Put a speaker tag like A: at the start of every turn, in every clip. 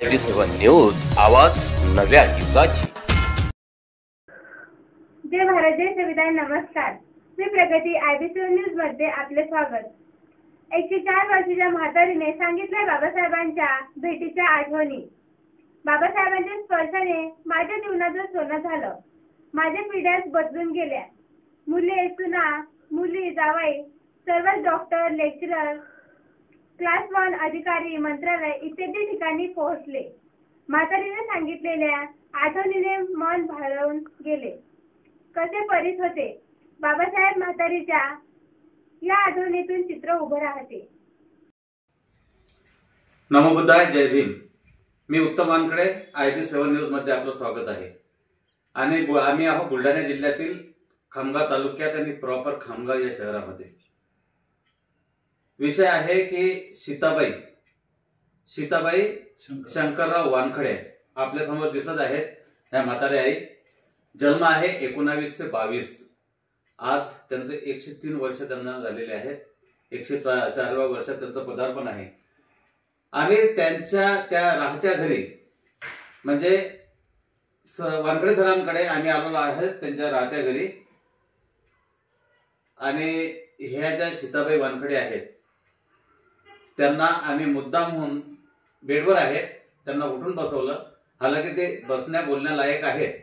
A: IB7 news, आवाज नव्या युगाची।
B: जय महाराज, जय संविधान। नमस्कार, मी प्रगती। IB7 न्यूज मध्ये आपले स्वागत। 104 वर्षाच्या म्हातारीने सांगितल्या बाबासाहेबांच्या भेटीच्या आठवणी। बाबासाहेबांच्या स्पर्शाने माझ्या जीवनाचं सोनं झालं। माझ्या पिढ्याच बदलून गेल्या। मुले, सुना, मुली, जावई सर्वच डॉक्टर, लेक्चरर, क्लास 1 अधिकारी, मंत्रालय इत्यादी ठिकाणी पोहोचले। म्हातारीने सांगितलेल्या आठवणीने मन भारावून गेले। कसे परिस होते बाबासाहेब म्हातारीच्या या आठवणीतून चित्र उभं राहते।
C: नमो बुद्धाय, जय भीम। मी उत्तम वानखडे, IB7 न्यूज मध्ये आपलं स्वागत आहे। आणि आम्ही आहोत बुलढाणा जिल्ह्यातील खामगाव तालुक्यात आणि प्रॉपर खामगाव या शहरामध्ये। विषय आहे की सीताबाई शंकरराव वानखडे आपल्या समोर दिसत आहेत। त्या म्हातारे आई, जन्म आहे 1922। आज त्यांचे 103 वर्ष त्यांना झालेले आहेत। 104व्या वर्षात त्यांचं पदार्पण आहे। आम्ही त्यांच्या त्या राहत्या घरी म्हणजे वानखडे सरांकडे आम्ही आलेलो आहोत, त्यांच्या राहत्या घरी। आणि ह्या ज्या सीताबाई वानखडे आहेत त्यांना आम्ही मुद्दामहून बेडवर आहेत त्यांना उठून बसवलं। हालाकी ते बसण्या बोलण्या लायक आहेत।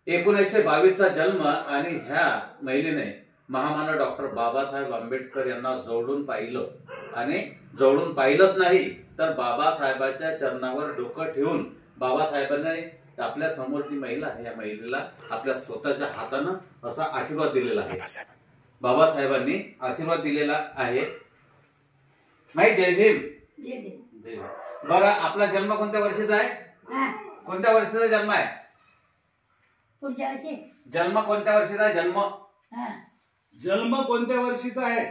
C: 1922चा जन्म आणि ह्या महिलेने महामानव डॉक्टर बाबासाहेब आंबेडकर यांना जवळून पाहिलं। आणि जवळून पाहिलंच नाही तर बाबासाहेबांच्या चरणावर डोकं ठेवून बाबासाहेबांनी आपल्या समोरची महिला आहे या महिलेला आपल्या स्वतःच्या हातानं असा आशीर्वाद दिलेला आहे। बाबासाहेबांनी आशीर्वाद दिलेला आहे। माई, जय भीम।
D: जय भीम।
C: जय भीम। बरं, आपला जन्म कोणत्या वर्षीचा आहे? कोणत्या वर्षीचा जन्म आहे?
D: पुढच्या वर्षी।
C: जन्म कोणत्या वर्षीचा आहे? जन्म कोणत्या वर्षीचा आहे?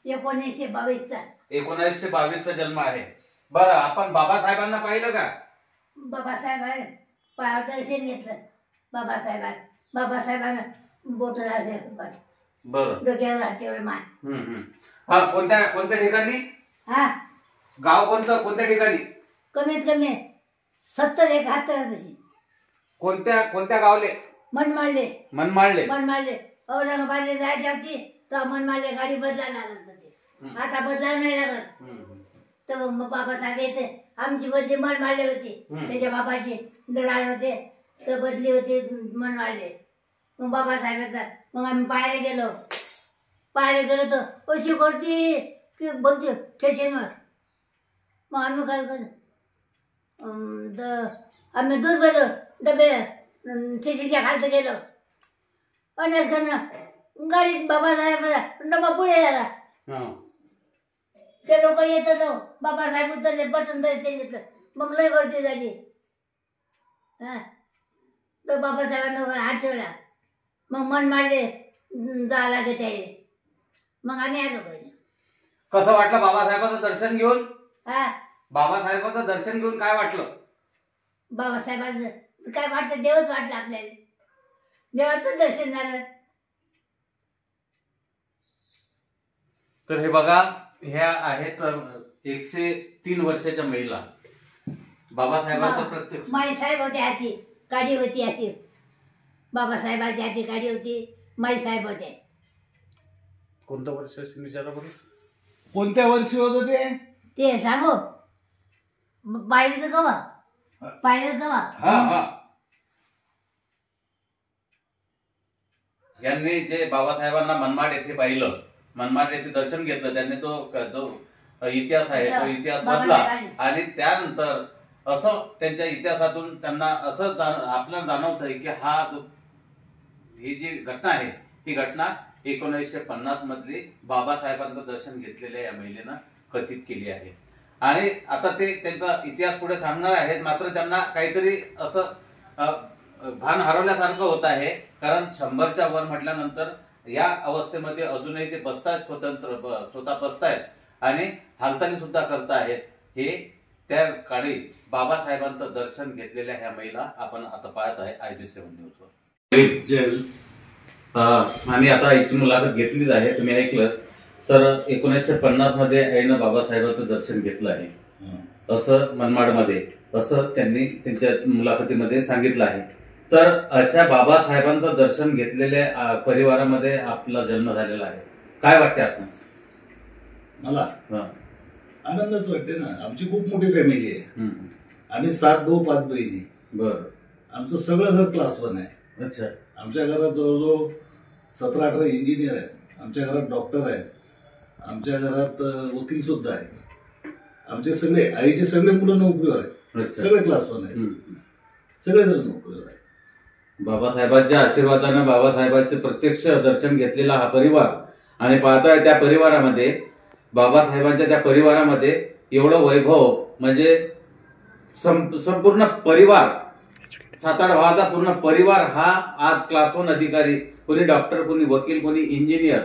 D: 1922चा।
C: 1922चा जन्म आहे। बरं, आपण बाबासाहेबांना पाहिलं का?
D: बाबासाहेब पायावर दर्शन घेतलं। बाबासाहेबांना बोट लागले,
C: बरं,
D: डोक्यावर हातेवर माय।
C: हा, कोणत्या ठिकाणी?
D: हा,
C: गाव कोणतं? कोणत्या ठिकाणी?
D: कमीत कमी 70-71
C: कोणत्या गावले?
D: मनमाळले। औरंगाबादला जायच्या होती तर मनमाळले गाडी बदलायला लागत होती। आता बदलायला नाही लागत। तर मग बाबासाहेब येते, आमची बदली मनमाळले होती, त्याच्या बाबाची दलाल होते तर बदली होती मनमाळले। मग बाबासाहेबांचा मग आम्ही पाहायला गेलो तर अशी करती की बोलते स्टेशनवर। मग आम्ही काय केलं, आम्ही दूर गेलो, डबे स्टेशनच्या खालत गेलो। अनेक गाडीत बाबासाहेबांचा डबा पुढे झाला। ते लोक येत होतो, बाबासाहेब उतरले, बटन दर्शन घेतलं, मग लय गर्दी झाली। तर बाबासाहेबांना हात ठेवला, मग मन मारले जावं लागत आहे। मग आम्ही आलो घरी।
C: कसं वाटलं बाबासाहेबांचं दर्शन घेऊन?
D: बाबासाहेबांचं
C: दर्शन घेऊन काय वाटलं?
D: बाबासाहेबांचं काय वाटलं, देवच वाटलं आपल्याला, देवाचं दर्शन झालं।
C: तर हे बघा, ह्या आहेत 103 वर्षाच्या महिला। बाबासाहेबांचं प्रत्यक्ष
D: माईसाहेब होते, हाती गाडी होती, हाती बाबासाहेबांची हाती गाडी होती, माईसाहेब होते।
C: कोणत्या वर्ष विचारा बरं?
E: कोणत्या वर्षी होतं
D: ते सांगू? पाहिलं कवा?
C: यांनी जे बाबासाहेबांना मनमाड येथे पाहिलं, मनमाड येथे दर्शन घेतलं, त्यांनी तो इतिहास आहे तो इतिहास बदला। आणि त्यानंतर असं त्यांच्या इतिहासातून त्यांना असं आपल्याला जाणवतंय की ही जी घटना आहे ही घटना 1950 मधली बाबासाहेबांचं दर्शन घेतलेल्या या महिलेनं कथित केली आहे। आणि आता ते त्यांचा इतिहास पुढे सांगणार आहेत, मात्र त्यांना काहीतरी असं भान हरवल्यासारखं होत आहे। कारण 100च्या वर म्हटल्यानंतर या अवस्थेमध्ये अजूनही ते बसतायत, स्वतः बसतायत आणि हालचाली सुद्धा करतायत। हे त्या काळी बाबासाहेबांचं दर्शन घेतलेल्या ह्या महिला आपण आता पाहत आहे IB7 न्यूजवर। आम्ही आता याची मुलाखत घेतलीच आहे, तुम्ही ऐकलंच। तर 1950 मध्ये आईनं बाबासाहेबांचं दर्शन घेतलं आहे। असं मनमाडमध्ये असं त्यांनी त्यांच्या मुलाखतीमध्ये सांगितलं आहे. तर अशा बाबासाहेबांचं दर्शन घेतलेल्या परिवारामध्ये आपला जन्म झालेला आहे. काय वाटते आपणास?
E: मला
C: हा.
E: आनंदच वाटते ना. आमची खूप मोठी फॅमिली आहे.
C: हम्म.
E: आणि 7 भाऊ 5 बहिणी.
C: बरं.
E: आमचं सगळं घर क्लास 1 आहे.
C: अच्छा.
E: आमच्या घरात जवळजवळ 17-18 इंजिनियर आहेत. आमच्या घरात डॉक्टर आहेत. आमच्या घरात वकील सुद्धा आहेत. आमचे सगळे आईचे सगळे मुलं नोकरीवर आहेत.
C: अच्छा.
E: सगळे क्लास 1 आहेत. सगळेजण नोकरीवर आहेत.
C: बाबासाहेबांच्या आशीर्वादानं बाबासाहेबांचे प्रत्यक्ष दर्शन घेतलेला हा परिवार आणि पाहतोय त्या परिवारामध्ये बाबासाहेबांच्या त्या परिवारामध्ये एवढं वैभव म्हणजे संपूर्ण परिवार 7-8 भावाचा पूर्ण परिवार हा आज क्लास 1 अधिकारी, कोणी डॉक्टर, कोणी वकील, कोणी इंजिनियर,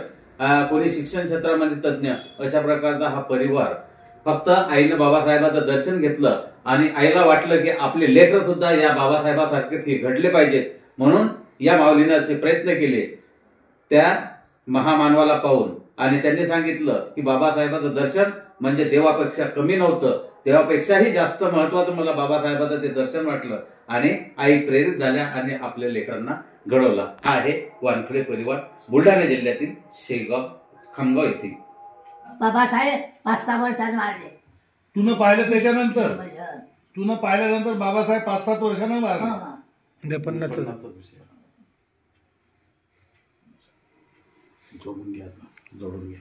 C: कोणी शिक्षण क्षेत्रामध्ये तज्ज्ञ, अशा प्रकारचा हा परिवार. फक्त आईनं बाबासाहेबांचं दर्शन घेतलं आणि आईला वाटलं की आपले लेकरं सुद्धा या बाबासाहेबांसारखेच हे घडले पाहिजेत, म्हणून या माऊलीनं असे प्रयत्न केले त्या महामानवाला पाहून. आणि त्यांनी सांगितलं की बाबासाहेबांचं दर्शन म्हणजे देवापेक्षा कमी नव्हतं, देवापेक्षाही जास्त महत्वाचं मला बाबासाहेबांचं ते दर्शन वाटलं. आणि आई प्रेरित झाल्या आणि आपल्या लेकरांना घडवला. हा आहे वानखडे परिवार, बुलढाणा जिल्ह्यातील शेगाव खामगाव येथील.
D: बाबासाहेब 5-6 वर्षांनी वाढले.
E: तुनं पाहिलं त्याच्यानंतर पाहिल्यानंतर बाबासाहेब 5-7 वर्षानं वारले.
F: 50
C: जोडून घ्या.